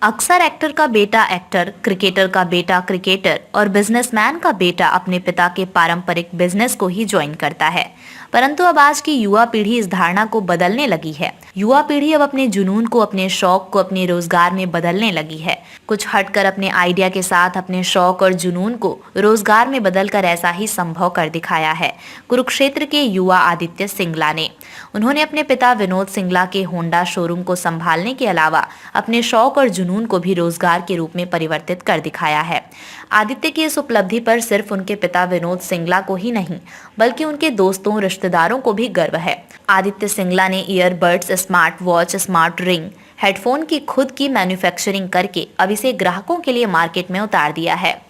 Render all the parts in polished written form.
अक्सर एक्टर का बेटा एक्टर, क्रिकेटर का बेटा क्रिकेटर और बिजनेसमैन का बेटा अपने पिता के पारंपरिक बिजनेस को ही ज्वाइन करता है। परंतु अब आज की युवा पीढ़ी इस धारणा को बदलने लगी है। युवा पीढ़ी अब अपने जुनून को, अपने शौक को अपने रोजगार में बदलने लगी है। कुछ हटकर अपने आइडिया के साथ अपने शौक और जुनून को रोजगार में बदलकर ऐसा ही संभव कर दिखाया है कुरुक्षेत्र के युवा आदित्य सिंगला ने। उन्होंने अपने पिता विनोद सिंगला के होंडा शोरूम को संभालने के अलावा अपने शौक और जुनून को भी रोजगार के रूप में परिवर्तित कर दिखाया है। आदित्य की इस उपलब्धि पर सिर्फ उनके पिता विनोद सिंगला को ही नहीं, बल्कि उनके दोस्तों, रिश्तेदारों को भी गर्व है। आदित्य सिंगला ने earbuds, smart watch, smart ring, headphone की खुद की मैन्युफैक्चरिंग करके अब इसे ग्राहकों के लिए मार्केट में उतार दिया है।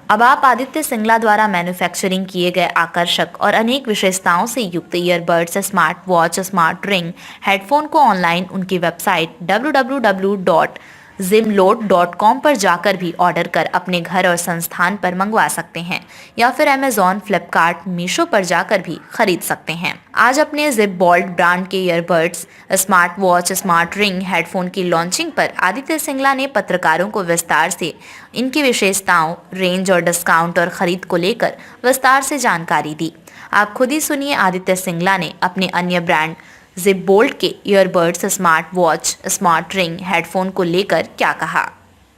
अब आप आदित्य सिंगला द्वारा मैन्युफैक्चरिंग किए गए आकर्षक और अनेक विशेषताओं से युक्त earbuds, smart watch, smart ring, headphone को ऑनलाइन उनकी वेबसाइट www.zimload.com पर जाकर भी ऑर्डर कर अपने घर और संस्थान पर मंगवा सकते हैं या फिर अमेजॉन, फ्लिपकार्ट, मीशो पर जाकर भी खरीद सकते हैं। आज अपने जिपबॉल्ट ब्रांड के earbuds, smart watch, smart ring, headphone की लॉन्चिंग पर आदित्य सिंगला ने पत्रकारों को विस्तार से इनकी विशेषताओं, रेंज और डिस्काउंट और खरीद को लेकर विस्तार से जानकारी दी। आप खुद ही सुनिए आदित्य सिंगला ने अपने अन्य ब्रांड जिपबोल्ट के earbuds, smart watch, smart ring, headphone को लेकर क्या कहा।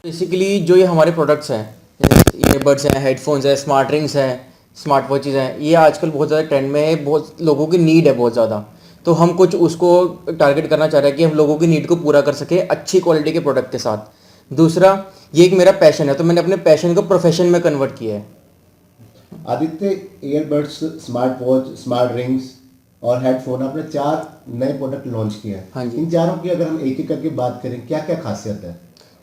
बेसिकली जो ये हमारे प्रोडक्ट्स हैं, ईयरबड्स हैं, हेडफोन्स हैं, स्मार्ट रिंग्स हैं, स्मार्ट वॉचेज़ हैं, ये आजकल बहुत ज़्यादा ट्रेंड में है। बहुत लोगों की नीड है बहुत ज़्यादा, तो हम कुछ उसको टारगेट करना चाह रहे हैं कि हम लोगों की नीड को पूरा कर सके अच्छी क्वालिटी के प्रोडक्ट के साथ। दूसरा, ये एक मेरा पैशन है, तो मैंने अपने पैशन को प्रोफेशन में कन्वर्ट किया है। Aditya earbuds, smart watch, smart rings और हेडफोन, आपने 4 नए प्रोडक्ट लॉन्च किया है। हाँ जी। इन चारों की अगर हम एक एक करके बात करें, क्या क्या खासियत है?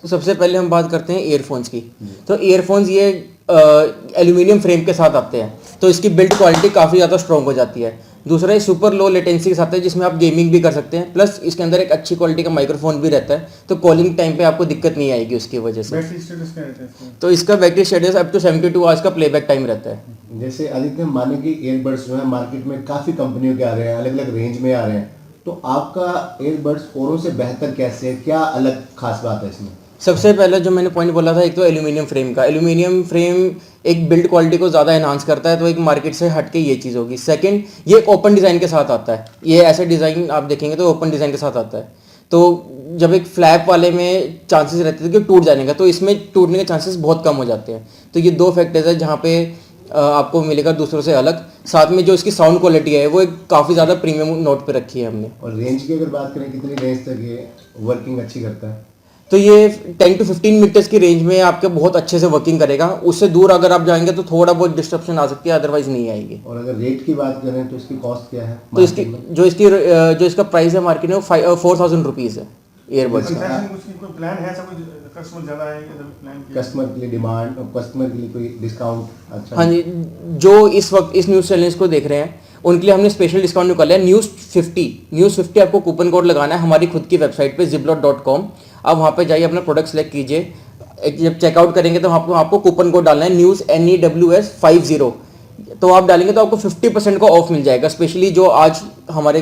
तो सबसे पहले हम बात करते हैं ईयरफोन्स की। तो ईयरफोन्स ये एल्यूमिनियम फ्रेम के साथ आते हैं, तो इसकी बिल्ड क्वालिटी काफ़ी ज़्यादा स्ट्रॉन्ग हो जाती है। दूसरा, ये सुपर लो लेटेंसी के साथ है, जिसमें आप गेमिंग भी कर सकते हैं, प्लस इसके अंदर एक अच्छी क्वालिटी का माइक्रोफोन भी रहता है, तो कॉलिंग टाइम पे आपको दिक्कत नहीं आएगी उसकी वजह से। बैटरी स्टेटस क्या रहता है इसका? तो इसका battery status up to 72 hours का प्लेबैक टाइम रहता है। जैसे आदित्य, माने कि ईयरबड्स जो है मार्केट में काफ़ी कंपनियों के आ रहे हैं, अलग अलग रेंज में आ रहे हैं, तो आपका ईयरबड्स औरों से बेहतर कैसे है? क्या अलग खास बात है इसमें? सबसे पहले जो मैंने पॉइंट बोला था, एक तो एल्यूमिनियम फ्रेम का। एल्यूमिनियम फ्रेम एक बिल्ड क्वालिटी को ज़्यादा एनहांस करता है, तो एक मार्केट से हट के ये चीज़ होगी। सेकंड, ये एक ओपन डिज़ाइन के साथ आता है। ये ऐसे डिज़ाइन आप देखेंगे तो ओपन डिज़ाइन के साथ आता है। तो जब एक फ्लैप वाले में चांसेस रहते थे कि टूट जाने का, तो इसमें टूटने के चांसेस बहुत कम हो जाते हैं। तो ये 2 फैक्टर्स है जहाँ पे आपको मिलेगा दूसरों से अलग। साथ में जो इसकी साउंड क्वालिटी है, वो एक काफ़ी ज़्यादा प्रीमियम नोट पे रखी है हमने। और रेंज की अगर बात करें, कितनी रेंज तक ये वर्किंग अच्छी करता है? तो ये 10 to 15 मीटर्स की रेंज में आपके बहुत अच्छे से वर्किंग करेगा। उससे दूर अगर आप जाएंगे तो थोड़ा बहुत डिस्ट्रप्शन आ सकती है, अदरवाइज नहीं आएगी। और अगर रेट की बात करें तो इसकी कॉस्ट क्या है? तो जो इसका प्राइस है मार्केट में, वो 4000 रुपीज़ है ईयरबड्स का। कोई प्लान है ऐसा, कोई कस्टमर ज़्यादा है या प्लान किया? कस्टमर के लिए डिमांड और कस्टमर के लिए कोई डिस्काउंट? अच्छा। हाँ जी, जो इस वक्त इस न्यूज़ चैलेंज को देख रहे हैं उनके लिए हमने स्पेशल डिस्काउंट निकाला है। न्यूज़ 50 आपको कूपन कोड लगाना है हमारी खुद की वेबसाइट पे zipload.com। आप वहाँ पे जाइए, अपना प्रोडक्ट सेलेक्ट कीजिए। जब चेकआउट करेंगे तो आपको कूपन कोड डालना है न्यूज़ NEWS50। तो आप डालेंगे तो आपको 50% का ऑफ मिल जाएगा, स्पेशली जो आज हमारे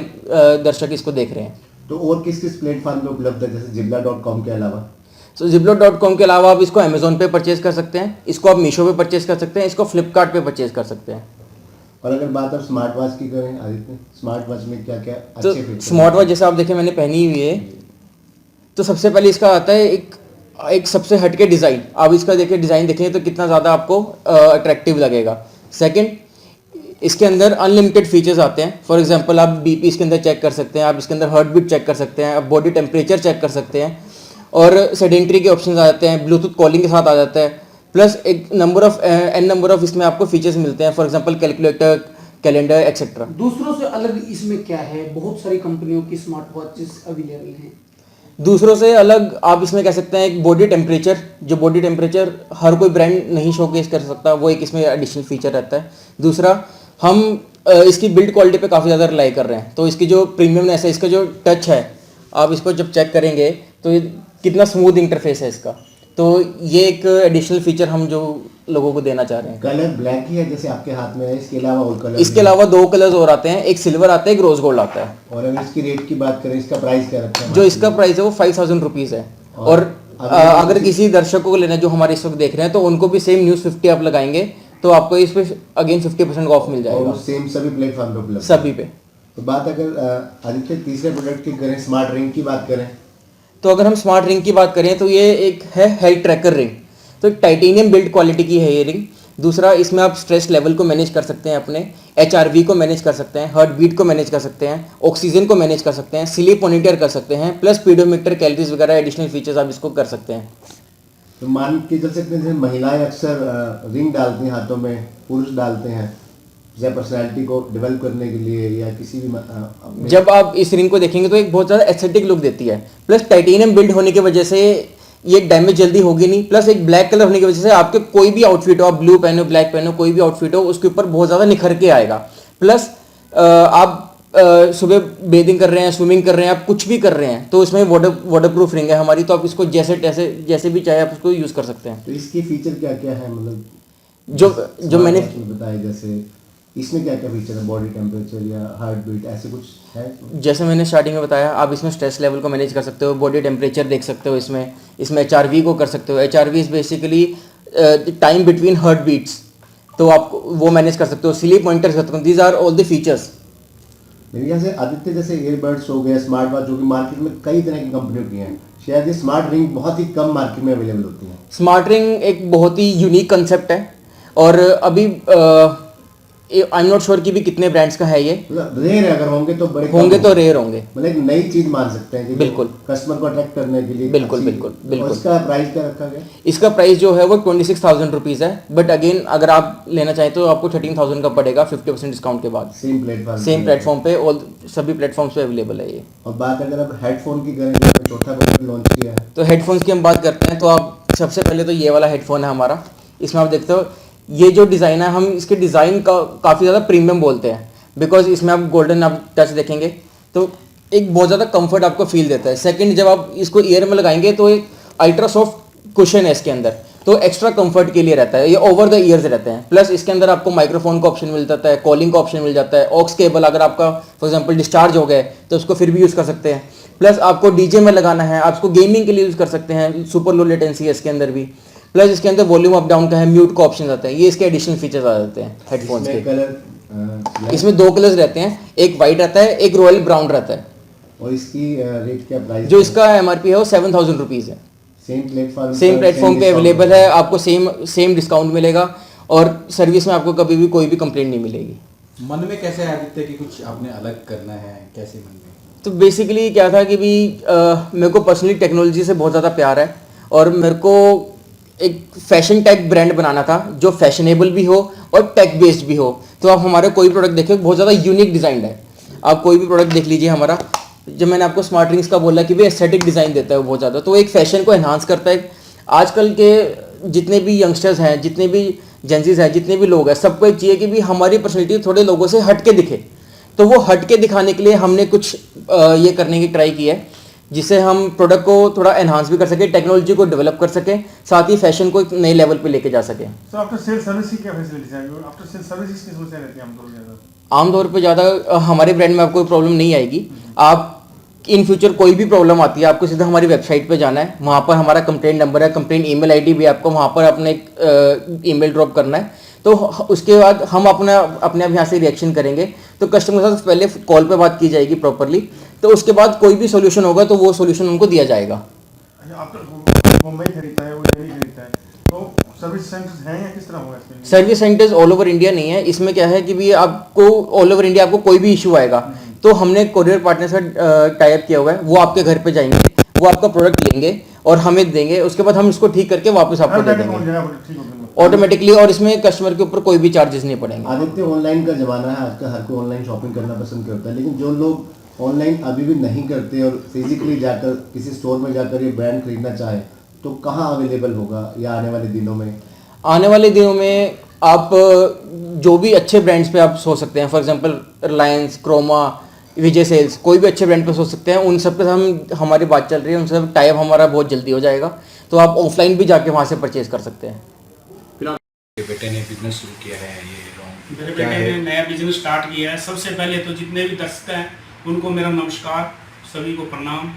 दर्शक इसको देख रहे हैं। तो और किस किस प्लेटफॉर्म पे उपलब्ध है, जैसे zipla.com के अलावा? तो zipload.com के अलावा आप इसको अमेजोन पे परचेज कर सकते हैं, इसको आप मीशो पे परचेज कर सकते हैं, इसको फ्लिपकार्ट पे परचेज कर सकते हैं। और अगर बात अब स्मार्ट वॉच की करें आदित्य, स्मार्ट वॉच में क्या क्या तो अच्छे फीचर? स्मार्ट वॉच जैसे आप देखें मैंने पहनी हुई है, तो सबसे पहले इसका आता है एक सबसे हटके डिज़ाइन। आप इसका देखिए, डिज़ाइन देखेंगे तो कितना ज़्यादा आपको अट्रैक्टिव लगेगा। सेकंड, इसके अंदर अनलिमिटेड फीचर्स आते हैं। फॉर एग्जांपल, आप बीपी इसके अंदर चेक कर सकते हैं, आप इसके अंदर हार्ट बीट चेक कर सकते हैं, आप बॉडी टेम्परेचर चेक कर सकते हैं, और सेडेंट्री के ऑप्शन आ जाते हैं, ब्लूटूथ कॉलिंग के साथ आ जाता है, प्लस एक नंबर ऑफ इसमें आपको फीचर्स मिलते हैं। For example, calculator, calendar etcetera. दूसरों से अलग इसमें क्या है? बहुत सारी कंपनियों की स्मार्ट वॉचेस अवेलेबल हैं। दूसरों से अलग आप इसमें कह सकते हैं एक बॉडी टेम्परेचर, जो बॉडी टेम्परेचर हर कोई ब्रांड नहीं शोकेस कर सकता, वो एक इसमें एडिशनल फीचर रहता है। दूसरा, हम इसकी बिल्ड क्वालिटी पे काफ़ी ज़्यादा रिलाई कर रहे हैं, तो इसकी जो प्रीमियमनेस है, इसका जो टच है, आप इसको जब चेक करेंगे तो ये कितना स्मूथ इंटरफेस है इसका। तो ये एक एडिशनल फीचर हम जो लोगों को देना चाह रहे हैं। कलर ब्लैक ही है जैसे आपके हाथ में है, इसके अलावा और कलर? इसके अलावा 2 कलर्स और आते हैं, एक सिल्वर आता है, एक रोज गोल्ड आता है। और अगर इसकी रेट की बात करें, इसका प्राइस क्या रखा है? जो इसका प्राइस है वो 5000 रुपीज़ है, और अगर किसी दर्शकों को लेना है जो हमारे इस वक्त देख रहे हैं तो उनको भी सेम न्यूज़ 50 आप लगाएंगे तो आपको इस पे अगेन 50% ऑफ मिल और जाएगा वो सेम सभी प्लेटफॉर्म पे उपलब्ध है। सभी पे। तो बात अगर आदित्य तीसरे प्रोडक्ट की करें, स्मार्ट रिंग की बात करें, तो अगर हम स्मार्ट रिंग की बात करें तो ये एक है हेल्थ ट्रैकर रिंग। तो टाइटेनियम बिल्ड क्वालिटी की है ये रिंग। दूसरा, इसमें आप स्ट्रेस लेवल को मैनेज कर सकते हैं, अपने HRV को मैनेज कर सकते हैं, हार्ट बीट को मैनेज कर सकते हैं, ऑक्सीजन को मैनेज कर सकते हैं, स्लीप मॉनिटर कर सकते हैं, प्लस स्पीडोमीटर, कैलोरीज वगैरह एडिशनल फीचर्स आप इसको कर सकते हैं। तो मान के चल सकते हैं जैसे महिलाएं अक्सर रिंग डालती हैं हाथों में, पुरुष डालते हैं या पर्सनैलिटी को डेवलप करने के लिए या किसी भी जब आप इस रिंग को देखेंगे तो एक बहुत ज़्यादा एस्थेटिक लुक देती है। प्लस टाइटेनियम बिल्ड होने की वजह से ये डैमेज जल्दी होगी नहीं। प्लस एक ब्लैक कलर होने की वजह से आपके कोई भी आउटफिट हो, आप ब्लू पहनो, ब्लैक पहनो, कोई भी आउटफिट हो, उसके ऊपर बहुत ज़्यादा निखर के आएगा। प्लस आप सुबह बेदिंग कर रहे हैं, स्विमिंग कर रहे हैं, आप कुछ भी कर रहे हैं तो इसमें वाटरप्रूफ रिंग है हमारी, तो आप इसको जैसे भी चाहे आप उसको यूज़ कर सकते हैं। तो इसके फीचर क्या क्या है, मतलब जो मैंने बताया, जैसे इसमें क्या क्या फीचर है, बॉडी टेम्परेचर या हार्ट बीट ऐसे कुछ है? जैसे मैंने स्टार्टिंग में बताया, आप इसमें स्ट्रेस लेवल को मैनेज कर सकते हो, बॉडी टेम्परेचर देख सकते हो, इसमें HRV को कर सकते हो। HRV is basically time between heart beats, तो आप वो मैनेज कर सकते हो, स्लीप मॉनिटर कर सकते हो। These are all the features. मेरे ख्याल से आदित्य जैसे ईयरबड्स हो गए, स्मार्ट वॉच, जो कि मार्केट में कई तरह की कंपनियों की हैं, शायद ये स्मार्ट रिंग बहुत ही कम मार्केट में अवेलेबल होती है। स्मार्ट रिंग एक बहुत ही यूनिक कंसेप्ट है और अभी आई एम नॉट श्योर कि भी कितने ब्रांड्स का है ये, मतलब रेयर अगर होंगे तो बड़े कम होंगे तो रेयर होंगे। मतलब एक नई चीज मान सकते हैं कि बिल्कुल। कस्टमर को अट्रैक्ट करने के लिए बिल्कुल, अच्छी- बिल्कुल, और बिल्कुल। इसका प्राइस क्या रखा गया? इसका प्राइस जो है वो 26,000 रुपीज़ है, बट अगेन अगर आप लेना चाहें तो आपको 13,000 का पड़ेगा 50% डिस्काउंट के बाद। सेम प्लेटफॉर्म पे और सभी प्लेटफॉर्म्स पे अवेलेबल है ये। और बात अगर अब हेडफोन की करें, जो आपने चौथा प्रोडक्ट लॉन्च किया है, तो हेडफोन्स की हम बात करते हैं तो आप सबसे पहले तो ये वाला हेडफोन है हमारा। इसमें आप देखते हो ये जो डिज़ाइन है, हम इसके डिज़ाइन का काफ़ी ज़्यादा प्रीमियम बोलते हैं, बिकॉज इसमें आप गोल्डन आप टच देखेंगे तो एक बहुत ज़्यादा कंफर्ट आपको फील देता है। सेकंड, जब आप इसको ईयर में लगाएंगे तो एक अल्ट्रा सॉफ्ट कुशन है इसके अंदर, तो एक्स्ट्रा कंफर्ट के लिए रहता है, ये ओवर द ईयर्स रहते हैं। प्लस इसके अंदर आपको माइक्रोफोन का ऑप्शन मिल जाता है, कॉलिंग का ऑप्शन मिल जाता है, ऑक्स केबल अगर आपका फॉर एग्जांपल डिस्चार्ज हो गए तो उसको फिर भी यूज़ कर सकते हैं। प्लस आपको डीजे में लगाना है, आप इसको गेमिंग के लिए यूज़ कर सकते हैं, सुपर लो लेटेंसी है इसके अंदर भी। प्लस इसके अंदर वॉल्यूम अप डाउन का है, म्यूट का ऑप्शन आता है, ये इसके एडिशनल फीचर्स आ जाते हैं हेडफोन्स इसमें के। कलर इसमें 2 कलर्स रहते हैं, एक वाइट रहता है, एक रॉयल ब्राउन रहता है। और इसकी रेट क्या प्राइस? जो इसका MRP है वो 7,000 रुपीज़ है। सेम प्लेटफॉर्म पे अवेलेबल है, आपको सेम डिस्काउंट मिलेगा और सर्विस में आपको कभी भी कोई भी कंप्लेंट नहीं मिलेगी। मन में कैसे है आदित्य कि कुछ आपने अलग करना है, कैसे मन में? तो बेसिकली क्या था कि भी मेरे को पर्सनली टेक्नोलॉजी से बहुत ज़्यादा प्यार है और मेरे को एक फैशन टेक ब्रांड बनाना था जो फैशनेबल भी हो और टेक बेस्ड भी हो। तो आप हमारे कोई प्रोडक्ट देखें बहुत ज़्यादा यूनिक डिज़ाइन है, आप कोई भी प्रोडक्ट देख लीजिए हमारा। जब मैंने आपको स्मार्ट रिंग्स का बोला कि भी एस्थेटिक डिज़ाइन देता है बहुत ज़्यादा, तो एक फैशन को एनहांस करता है। आजकल के जितने भी यंगस्टर्स हैं, जितने भी जेंसीज हैं, जितने भी लोग हैं, सबको एक चाहिए कि भी हमारी पर्सनैलिटी थोड़े लोगों से हट के दिखे। तो वो हट के दिखाने के लिए हमने कुछ ये करने की ट्राई की है जिससे हम प्रोडक्ट को थोड़ा एनहांस भी कर सके, टेक्नोलॉजी को डेवलप कर सके, साथ ही फैशन को एक नए लेवल पे लेके जा सके। सो आफ्टर सेल सर्विस की क्या फैसिलिटीज है? आफ्टर सेल सर्विसेज की समस्या रहती है आमतौर पर ज़्यादा? आमतौर पे ज़्यादा हमारे ब्रांड में आपको कोई प्रॉब्लम नहीं आएगी। आप इन फ्यूचर कोई भी प्रॉब्लम आती है आपको सीधा हमारी वेबसाइट पे जाना है, वहाँ पर हमारा कंप्लेंट नंबर है, कंप्लेंट ईमेल आईडी भी आपको वहाँ पर अपने ईमेल ड्रॉप करना है। तो उसके बाद हम अपने आप यहाँ से रिएक्शन करेंगे। तो कस्टमर के साथ पहले कॉल पे बात की जाएगी प्रॉपरली, तो उसके बाद कोई भी सोल्यूशन होगा तो वो सोल्यूशन उनको दिया जाएगा। अच्छा, आप मुंबई खरीदता है, वो दिल्ली खरीदता है, तो सर्विस सेंटर्स हैं या किस तरह होगा इसके लिए? Service centres all over India नहीं है। इसमें क्या है कि भी आपको ऑल ओवर इंडिया आपको कोई भी इशू आएगा तो हमने कोरियर पार्टनर से टाई अप किया हुआ है, वो आपके घर पे जाएंगे, वो आपका प्रोडक्ट लेंगे और हमें देंगे, उसके बाद हम इसको ठीक करके वापस आपको हर दे जगह पहुंच देंगे जाएगा, ठीक हो गया। ऑटोमेटिकली, और इसमें कस्टमर के ऊपर कोई भी चार्जेस नहीं पड़ेंगे। आदित्य, ऑनलाइन का जमाना है आजकल, हर कोई ऑनलाइन शॉपिंग करना पसंद करता है, लेकिन जो लोग ऑनलाइन अभी भी नहीं करते और फिजिकली जाकर किसी स्टोर में जाकर ये ब्रांड खरीदना चाहे तो कहाँ अवेलेबल होगा या आने वाले दिनों में? आने वाले दिनों में आप जो भी अच्छे ब्रांड्स पे आप सोच सकते हैं, फॉर एग्जांपल रिलायंस, क्रोमा, विजय सेल्स, कोई भी अच्छे ब्रांड पे सोच सकते हैं। उन सब के साथ हमारी बात चल रही है, उनसे टाई अप हमारा बहुत जल्दी हो जाएगा, तो आप ऑफलाइन भी जाके वहाँ से परचेज कर सकते हैं। मेरे बेटे ने बिजनेस शुरू किया है, ये मेरे क्या बेटे है? ने नया बिजनेस स्टार्ट किया है। सबसे पहले तो जितने भी दर्शक हैं उनको मेरा नमस्कार, सभी को प्रणाम।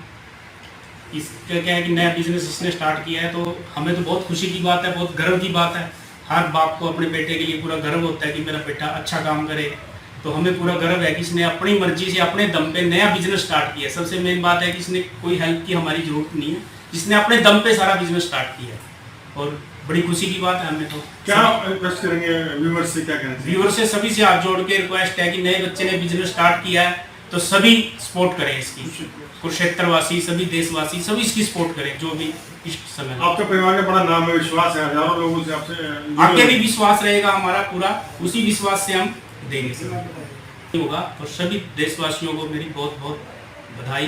इसका क्या है कि नया बिजनेस इसने स्टार्ट किया है, तो हमें तो बहुत खुशी की बात है, बहुत गर्व की बात है। हर बाप को अपने बेटे के लिए पूरा गर्व होता है कि मेरा बेटा अच्छा काम करे। तो हमें पूरा गर्व है कि इसने अपनी मर्जी से अपने दम पे नया बिजनेस स्टार्ट किया है। सबसे मेन बात है कि इसने कोई हेल्प की हमारी जरूरत नहीं है, इसने अपने दम पे सारा बिजनेस स्टार्ट किया है और बड़ी खुशी की बात है हमें। तो क्या रिक्वेस्ट करेंगे व्यूअर्स से, क्या कहना चाहिए? व्यूअर से सभी से हाथ जोड़ के रिक्वेस्ट है कि नए बच्चे ने बिजनेस स्टार्ट किया है तो सभी सपोर्ट करें इसकी। कुरुक्षेत्र वासी, सभी देशवासी, सभी इसकी सपोर्ट करें जो भी इस समय। आपके परिवार का बड़ा नाम है, विश्वास है, हजारों लोगों से आपसे आगे भी विश्वास रहेगा हमारा पूरा, उसी विश्वास से हम देंगे सब होगा। और सभी देशवासियों को मेरी बहुत बहुत बधाई।